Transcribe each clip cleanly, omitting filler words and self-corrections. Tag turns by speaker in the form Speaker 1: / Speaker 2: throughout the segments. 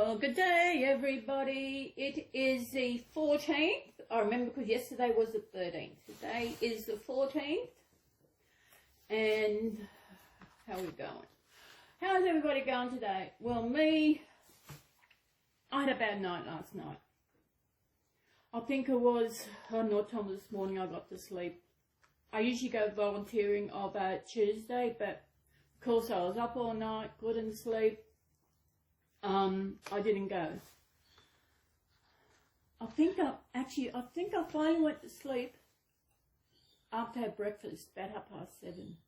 Speaker 1: Well, good day, everybody. It is the 14th. I remember because yesterday was the 13th. Today is the 14th. And how are we going? How's everybody going today? Well, I had a bad night last night. I think it was, I don't know what time this morning I got to sleep. I usually go volunteering about Tuesday, but of course I was up all night, couldn't sleep. I didn't go. I think I finally went to sleep after I had breakfast about 7:30.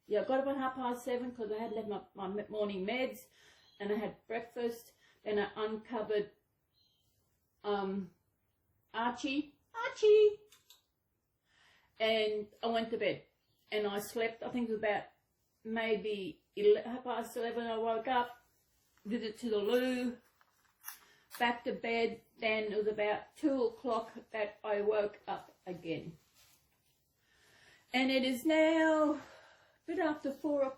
Speaker 1: Yeah, I got up at 7:30 because I had left my morning meds, and I had breakfast. Then I uncovered Archie, and I went to bed. And I slept. I think it was about maybe 11:30. I woke up. Did it to the loo, back to bed. Then it was about 2 o'clock that I woke up again. And it is now a bit after 4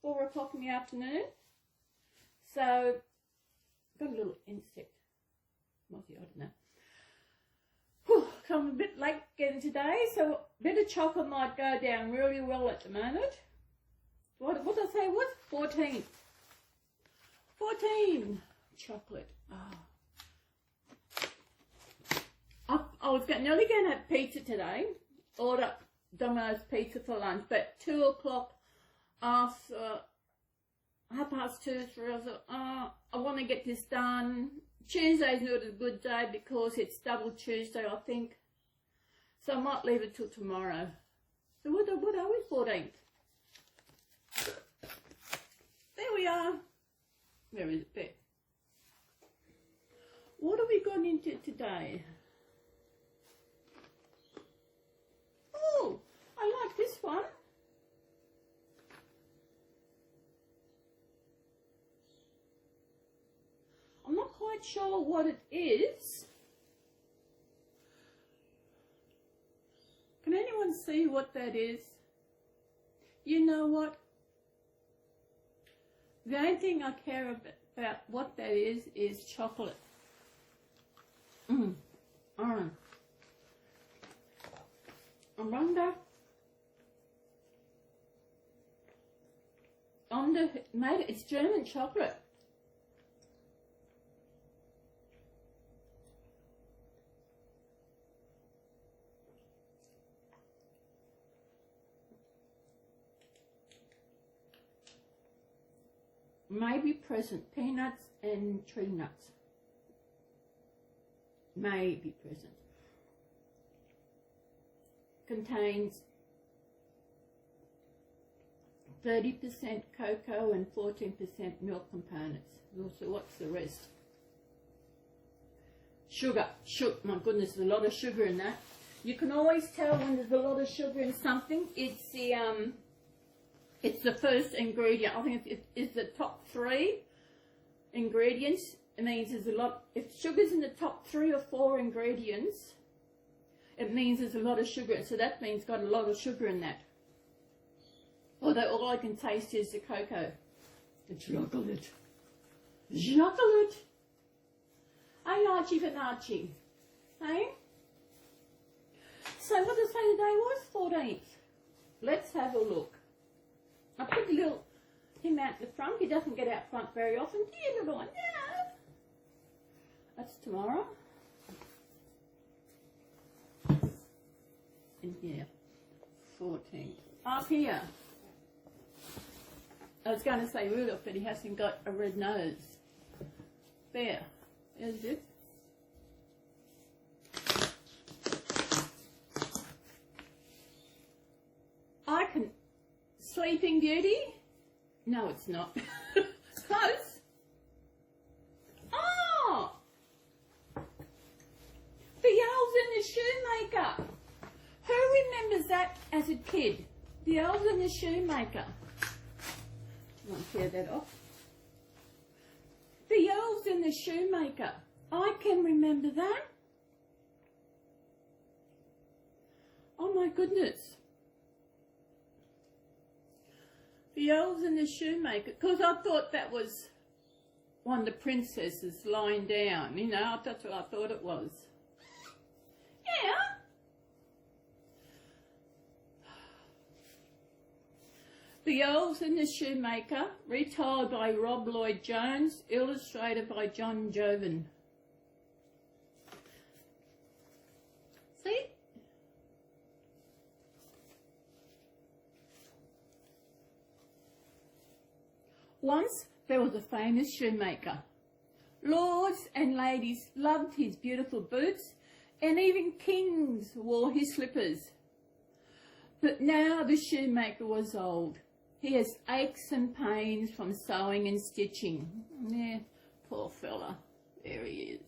Speaker 1: o'clock in the afternoon. So, got a little insect. Mozzie, I don't know. Whew, so I'm a bit late getting today, so a bit of chocolate might go down really well at the moment. What did I say it was? 14. 14 chocolate. Oh. I was nearly going to have pizza today. Order Domino's pizza for lunch, but 2 o'clock after 2:30, 3, I thought, I want to get this done. Tuesday's not a good day because it's double Tuesday, I think. So I might leave it till tomorrow. So what are we, 14th? There we are. Where is it? There. What have we gone into today? Oh, I like this one. I'm not quite sure what it is. Can anyone see what that is? You know what? The only thing I care about what that is chocolate. I wonder. It's German chocolate. Maybe present peanuts and tree nuts. Maybe present. Contains 30% cocoa and 14% milk components. So what's the rest? Sugar. My goodness, there's a lot of sugar in that. You can always tell when there's a lot of sugar in something. It's the first ingredient. I think it's the top 3 ingredients. It means there's a lot. If sugar's in the top 3 or 4 ingredients, it means there's a lot of sugar. So that means got a lot of sugar in that. Although all I can taste is the cocoa. The chocolate. Chocolate. Hey, Archie Finarchi. Hey? So what did I say today was? 14th. Let's have a look. I put him out the front. He doesn't get out front very often. Do you, little one? Yeah. That's tomorrow. And here, 14th. Up here. I was going to say Rudolph, but he hasn't got a red nose. There's it. Sleeping Beauty? No, it's not. Close. Oh! The Elves and the Shoemaker. Who remembers that as a kid? The Elves and the Shoemaker. I want to tear that off. The Elves and the Shoemaker. I can remember that. Oh my goodness. The Elves and the Shoemaker, because I thought that was one of the princesses lying down, you know, that's what I thought it was. Yeah. The Elves and the Shoemaker, retold by Rob Lloyd-Jones, illustrated by John Joven. See? Once there was a famous shoemaker. Lords and ladies loved his beautiful boots, and even kings wore his slippers. But now the shoemaker was old. He has aches and pains from sewing and stitching. Yeah, poor fella. There he is.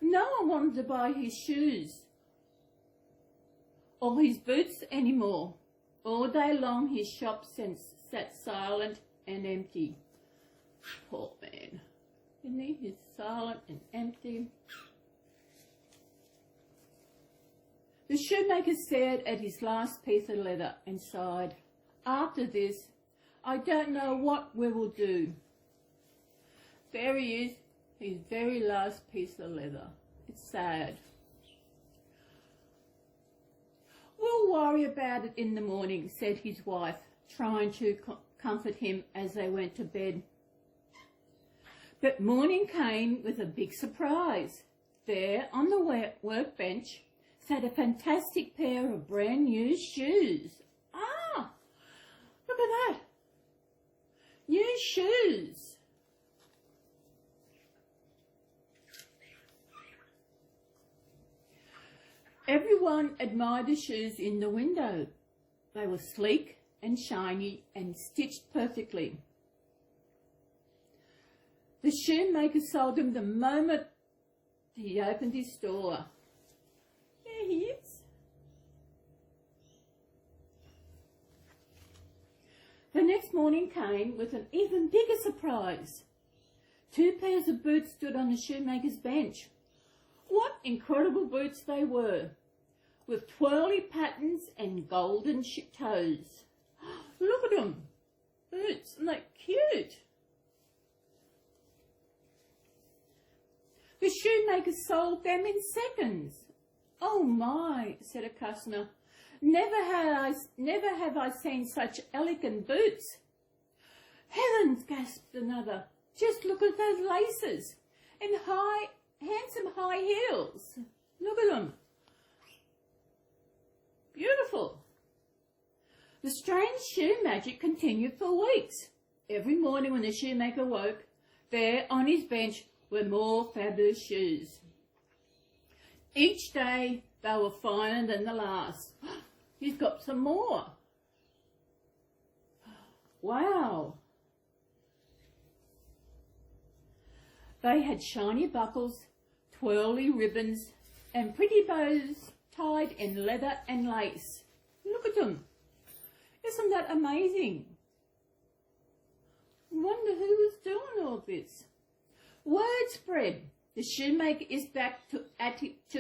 Speaker 1: No one wanted to buy his shoes or his boots anymore. All day long his shop sat silent and empty. Poor man. Isn't he? He's silent and empty. The shoemaker stared at his last piece of leather and sighed. After this, I don't know what we will do. There he is, his very last piece of leather. It's sad. We'll worry about it in the morning, said his wife, trying to comfort him as they went to bed. But morning came with a big surprise. There on the workbench sat a fantastic pair of brand new shoes. Ah, look at that. New shoes. Everyone admired the shoes in the window. They were sleek and shiny and stitched perfectly. The shoemaker sold them the moment he opened his store. There he is. The next morning came with an even bigger surprise. 2 pairs of boots stood on the shoemaker's bench. What incredible boots they were, with twirly patterns and golden toes. Look at them. Boots, and they're cute. The shoemaker sold them in seconds. Oh my, said a customer. Never have I seen such elegant boots. Heavens, gasped another. Just look at those laces and handsome high heels. Look at them. Beautiful. The strange shoe magic continued for weeks. Every morning when the shoemaker woke, there on his bench were more fabulous shoes. Each day they were finer than the last. He's got some more. Wow. They had shiny buckles, twirly ribbons, and pretty bows tied in leather and lace. Look at them. Isn't that amazing? I wonder who was doing all this. Word spread. The shoemaker is back to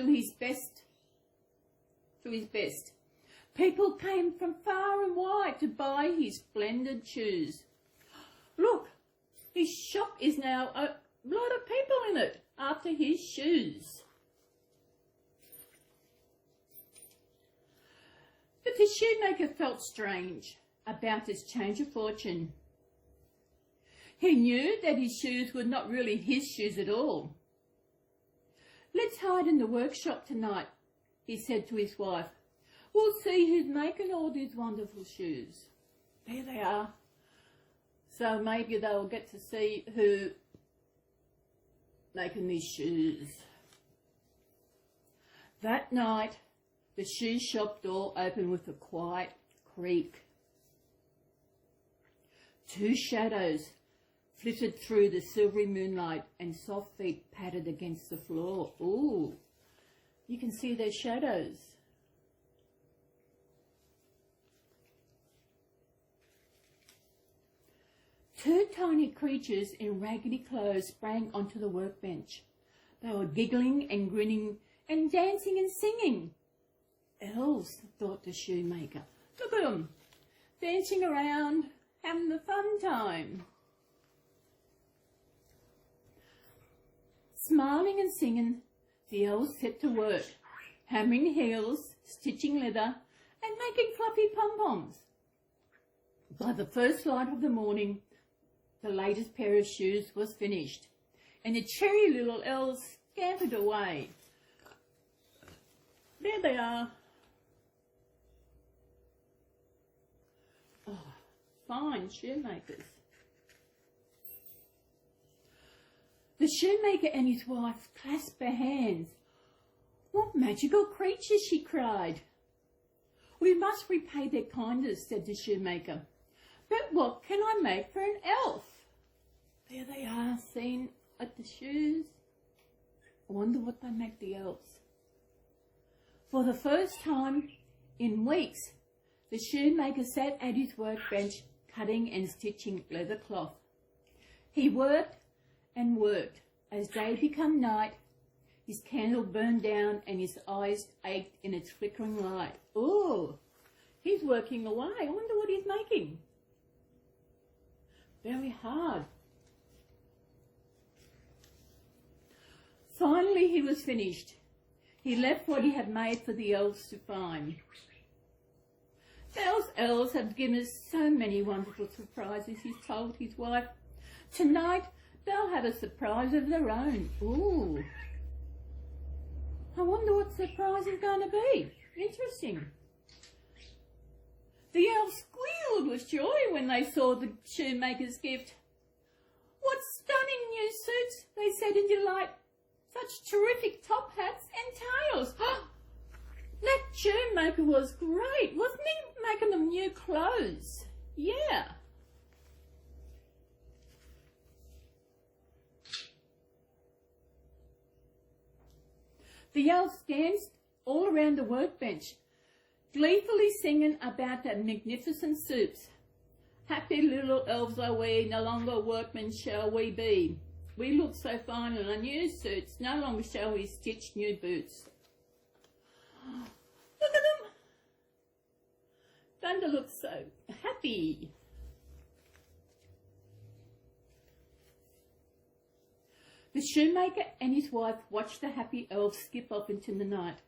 Speaker 1: his best. People came from far and wide to buy his splendid shoes. Look, his shop is now a lot of people in it after his shoes. But the shoemaker felt strange about his change of fortune. He knew that his shoes were not really his shoes at all. Let's hide in the workshop tonight, he said to his wife. We'll see who's making all these wonderful shoes. There they are. So maybe they'll get to see who making these shoes. That night, the shoe shop door opened with a quiet creak. 2 shadows flitted through the silvery moonlight and soft feet pattered against the floor. Ooh, you can see their shadows. Two tiny creatures in raggedy clothes sprang onto the workbench. They were giggling and grinning and dancing and singing. Elves, thought the shoemaker. Look at them, dancing around, having the fun time. Smiling and singing, the elves set to work, hammering heels, stitching leather, and making fluffy pom-poms. By the first light of the morning, the latest pair of shoes was finished, and the cherry little elves scampered away. There they are. Oh, fine shoemakers. The shoemaker and his wife clasped their hands. "What magical creatures!" she cried. "We must repay their kindness," said the shoemaker. "But what can I make for an elf?" There they are, seen at the shoes. I wonder what they make the elves. For the first time in weeks, the shoemaker sat at his workbench, cutting and stitching leather cloth. He worked and worked. As day became night, his candle burned down and his eyes ached in its flickering light. Oh, he's working away. I wonder what he's making. Very hard. Finally, he was finished. He left what he had made for the elves to find. Those elves have given us so many wonderful surprises, he told his wife. Tonight, they'll have a surprise of their own. Ooh. I wonder what surprise is going to be. Interesting. The elves squealed with joy when they saw the shoemaker's gift. "What stunning new suits," they said in delight. "Such terrific top hats and tails." That shoemaker was great, wasn't he? Making them new clothes. Yeah. The elves danced all around the workbench, gleefully singing about their magnificent suits. "Happy little elves are we, no longer workmen shall we be. We look so fine in our new suits, no longer shall we stitch new boots." Look at them! Thunder looks so happy. The shoemaker and his wife watched the happy elves skip off into the night.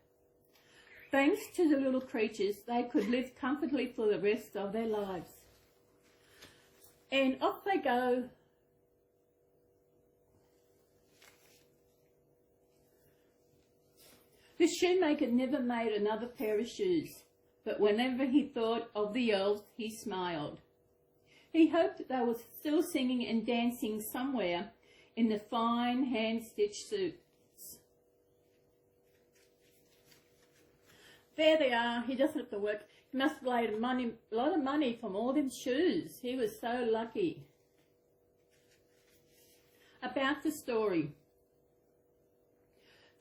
Speaker 1: Thanks to the little creatures, they could live comfortably for the rest of their lives. And off they go. The shoemaker never made another pair of shoes, but whenever he thought of the elves, he smiled. He hoped they were still singing and dancing somewhere in the fine hand-stitched suits. There they are. He doesn't have to work. He must have made a lot of money from all them shoes. He was so lucky. About the story.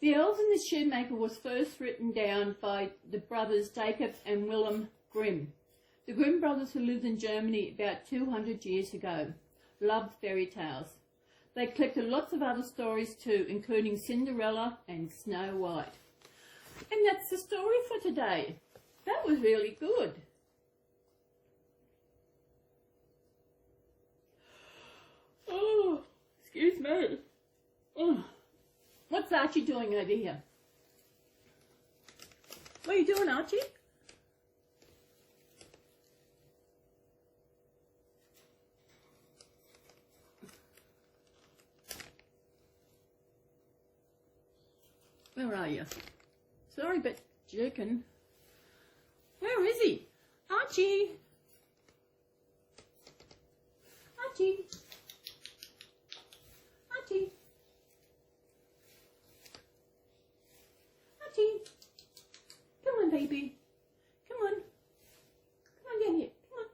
Speaker 1: The Elves and the Shoemaker was first written down by the brothers Jacob and Wilhelm Grimm. The Grimm brothers, who lived in Germany about 200 years ago, loved fairy tales. They collected lots of other stories too, including Cinderella and Snow White. And that's the story for today. That was really good. Oh, excuse me. Oh. What's Archie doing over here? What are you doing, Archie? Where are you? Sorry, but jerking. Where is he? Archie! Archie! Archie! Archie! Come on, baby. Come on. Come on down here. Come on.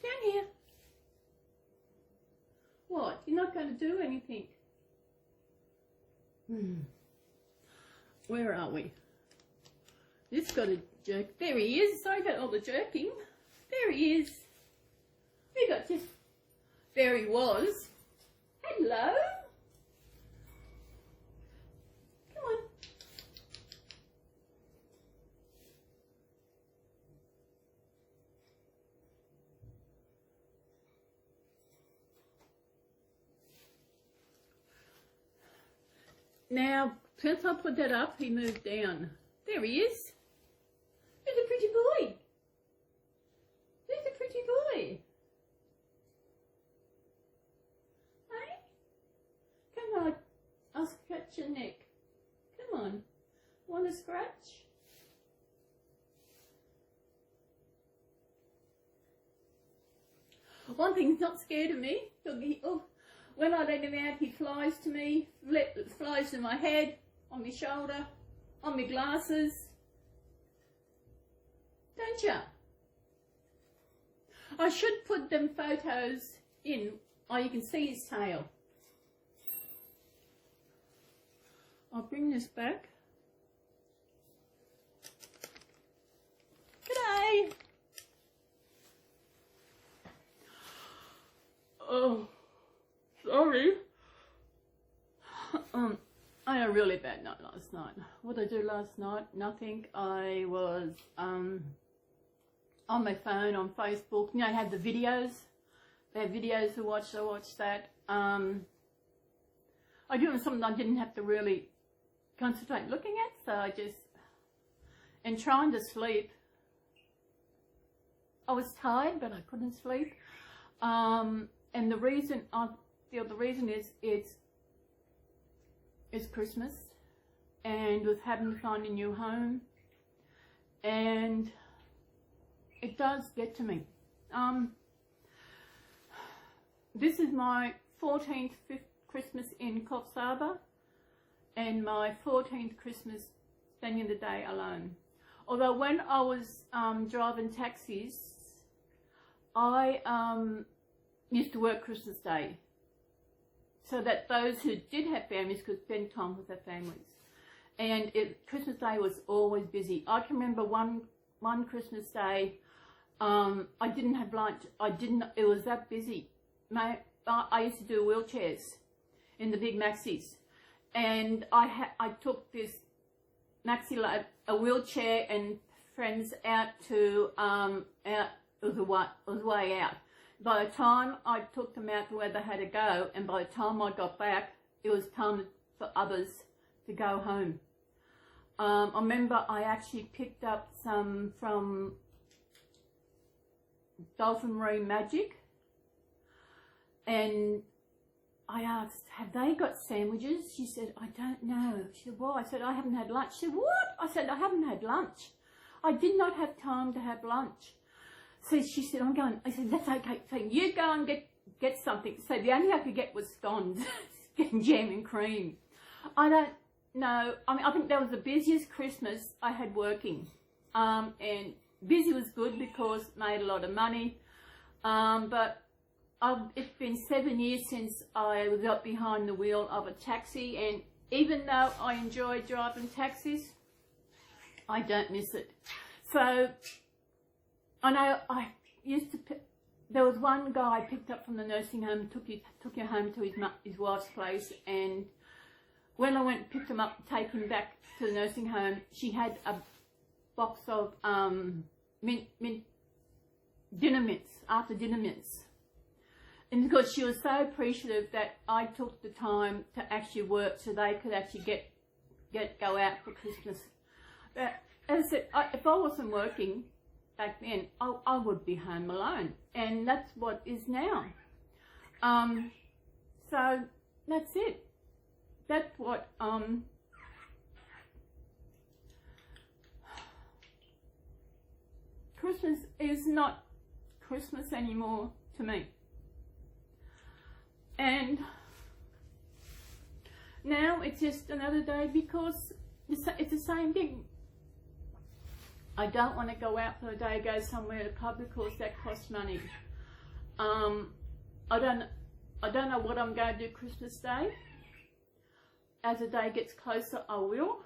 Speaker 1: Down here. What? You're not going to do anything. Where are we? This got a jerk. There he is. Sorry about all the jerking. There he is. We got just. There he was. Hello. Come on. Now, since I put that up, he moved down. There he is. He's a pretty boy. He's a pretty boy. Hey? Come on, I'll scratch your neck. Come on. Want to scratch? One thing, he's not scared of me. When I let him out, he flies to me, flies to my head, on my shoulder, on my glasses. Don't you? I should put them photos in. Oh, you can see his tail. I'll bring this back. G'day. Oh, sorry. I had a really bad night last night. What did I do last night? Nothing. I was on my phone, on Facebook. You know, I had the videos. They had videos to watch, so I watched that. I do something I didn't have to really concentrate looking at, so I just, and trying to sleep. I was tired, but I couldn't sleep. And the reason I feel the reason is it's Christmas, and with having to find a new home, and it does get to me. This is my 14th Christmas in Coffs Harbour, and my 14th Christmas spending the day alone. Although when I was driving taxis, I used to work Christmas Day, so that those who did have families could spend time with their families. And Christmas Day was always busy. I can remember one Christmas Day, I didn't have lunch. It was that busy. I used to do wheelchairs in the big maxis, and I took this maxi load, a wheelchair and friends out to it was way out. By the time I took them out to where they had to go, and by the time I got back, it was time for others to go home. I remember I actually picked up some from Dolphin Marine Magic, and I asked, have they got sandwiches? She said, I don't know. She said, why? I said, I haven't had lunch. She said, what? I said, I haven't had lunch. I did not have time to have lunch. So she said, I'm going. I said, that's okay. So you go and get something. So the only I could get was scones, getting jam and cream. I don't know. I mean, I think that was the busiest Christmas I had working. And busy was good because made a lot of money. But it's been 7 years since I got behind the wheel of a taxi. And even though I enjoy driving taxis, I don't miss it. So I know I used to, there was one guy I picked up from the nursing home, took him home to his wife's place, and when I went and picked him up, take him back to the nursing home, she had a box of dinner mints, after dinner mints. And because she was so appreciative that I took the time to actually work so they could actually go out for Christmas. But as I said, if I wasn't working back then, I would be home alone, and that's what is now. So that's it. That's what Christmas is not Christmas anymore to me. And now it's just another day because it's the same thing. I don't want to go out for a day, go somewhere to pub because that costs money. I don't know what I'm going to do Christmas Day. As the day gets closer, I will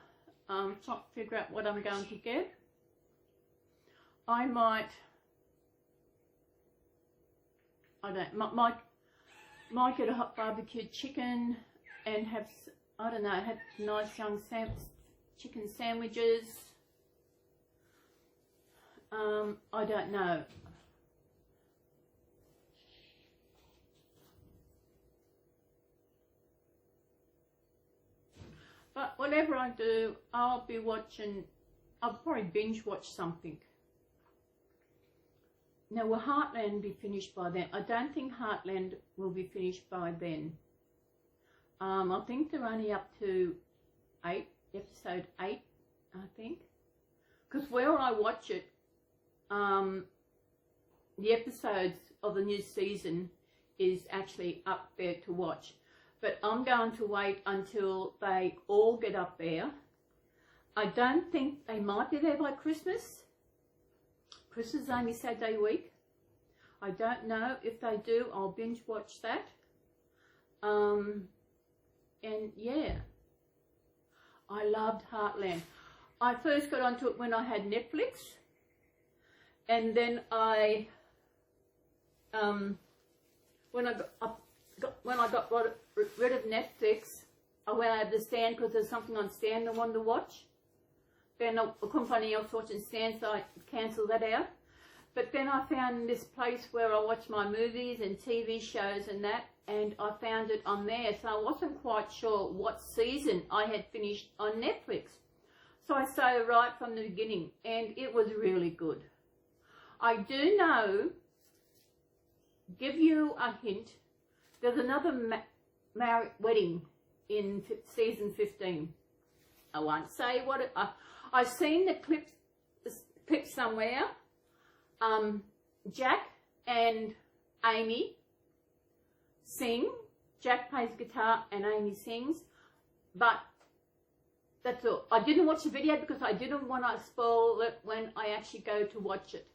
Speaker 1: try to figure out what I'm going to get. I might get a hot barbecued chicken and have nice young chicken sandwiches. I don't know. whatever I do, I'll probably binge watch something. Now, will Heartland be finished by then? I don't think Heartland will be finished by then. I think they're only up to episode 8, I think. Because where I watch it, the episodes of the new season is actually up there to watch. But I'm going to wait until they all get up there. I don't think they might be there by Christmas. Christmas is only Saturday week. I don't know. If they do, I'll binge watch that. And yeah, I loved Heartland. I first got onto it when I had Netflix, and then when I got rid of Netflix, I went over the Stand because there's something on Stand I wanted to watch. Then I couldn't find anything else watching Stand, so I cancelled that out. But then I found this place where I watch my movies and TV shows and that, and I found it on there. So I wasn't quite sure what season I had finished on Netflix. So I started right from the beginning, and it was really good. I do know, give you a hint, there's another wedding in season 15. I won't say what it... I've seen the clip somewhere. Jack and Amy sing. Jack plays guitar and Amy sings. But that's all. I didn't watch the video because I didn't want to spoil it when I actually go to watch it.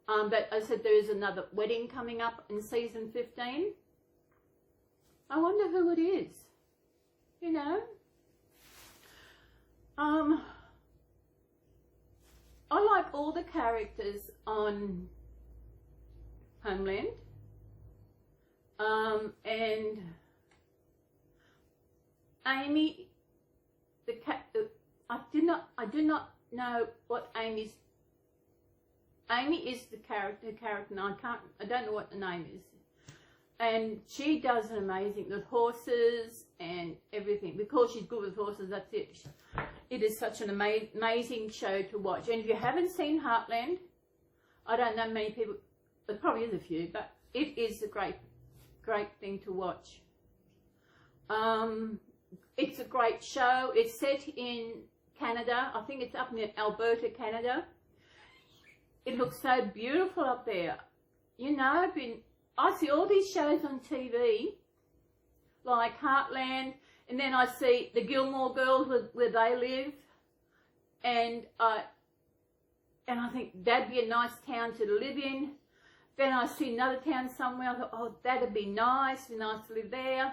Speaker 1: But I said there is another wedding coming up in season 15. I wonder who it is. You know? I like all the characters on Homeland. And Amy, I do not know what Amy is the character, and I don't know what the name is. And she does an amazing with horses and everything. Because she's good with horses, that's it. It is such an amazing show to watch. And if you haven't seen Heartland, I don't know many people, there probably is a few, but it is a great thing to watch. It's a great show. It's set in Canada. I think it's up in Alberta, Canada. It looks so beautiful up there. You know, I see all these shows on TV, like Heartland, and then I see the Gilmore Girls where they live, and I think that'd be a nice town to live in. Then I see another town somewhere, I thought, oh, that'd be nice to live there.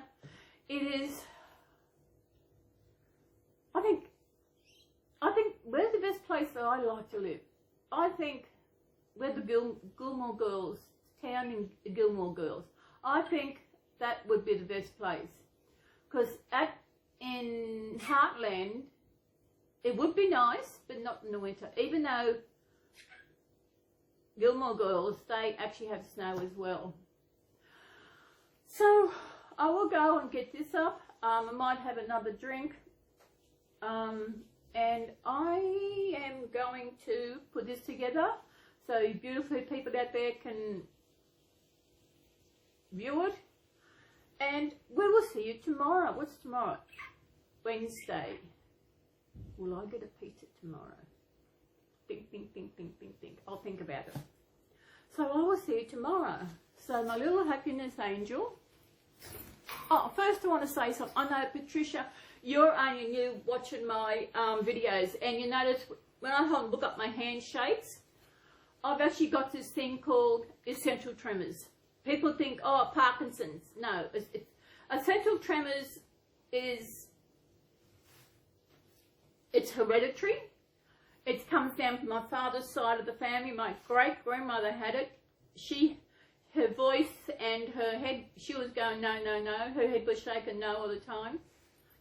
Speaker 1: It is, I think where's the best place that I like to live? I think where the Gilmore Girls, town in the Gilmore Girls, I think that would be the best place. Because in Heartland, it would be nice, but not in the winter. Even though Gilmore Girls, they actually have snow as well. So I will go and get this up. I might have another drink. And I am going to put this together so you beautiful people out there can view it. And we will see you tomorrow. What's tomorrow? Wednesday. Will I get a pizza tomorrow? Think. I'll think about it. So I will see you tomorrow. So my little happiness angel. Oh, first I want to say something. I know, Patricia, you're only new watching my videos, and you notice when I look up my hand shapes, I've actually got this thing called essential tremors. People think, oh, Parkinson's. No, essential tremors it's hereditary. It comes down from my father's side of the family. My great-grandmother had it. Her voice and her head, she was going, no. Her head was shaking no all the time.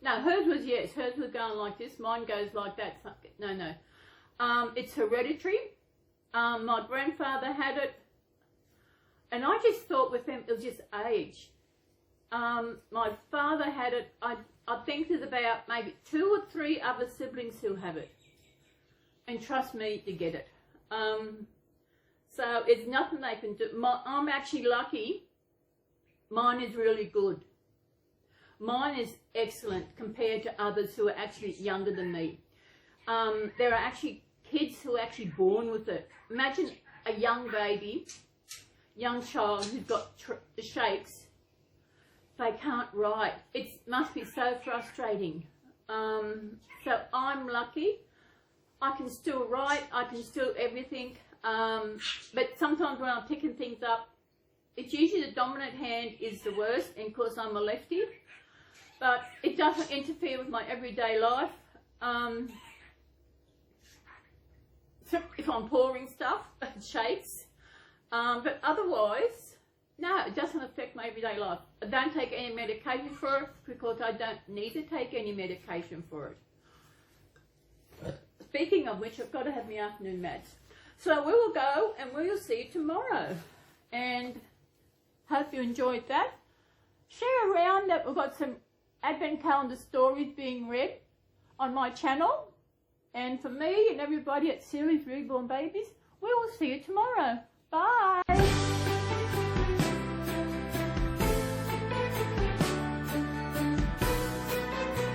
Speaker 1: No, hers was yes. Hers was going like this. Mine goes like that. No. It's hereditary. My grandfather had it. And I just thought with them, it was just age. My father had it. I think there's about maybe 2 or 3 other siblings who have it. And trust me to get it. So it's nothing they can do. I'm actually lucky. Mine is really good. Mine is excellent compared to others who are actually younger than me. There are actually kids who are actually born with it. Imagine a young baby, young child who's got the shakes. They can't write. It must be so frustrating. So I'm lucky. I can still write. I can still everything. But sometimes when I'm picking things up, it's usually the dominant hand is the worst, and of course I'm a lefty. But it doesn't interfere with my everyday life. If I'm pouring stuff, it shakes. But otherwise, no, it doesn't affect my everyday life. I don't take any medication for it because I don't need to take any medication for it. Speaking of which, I've got to have my afternoon meds. So we will go and we will see you tomorrow. And hope you enjoyed that. Share around that we've got some Advent calendar stories being read on my channel. And for me and everybody at Celys Reborn Babies, we will see you tomorrow. Bye.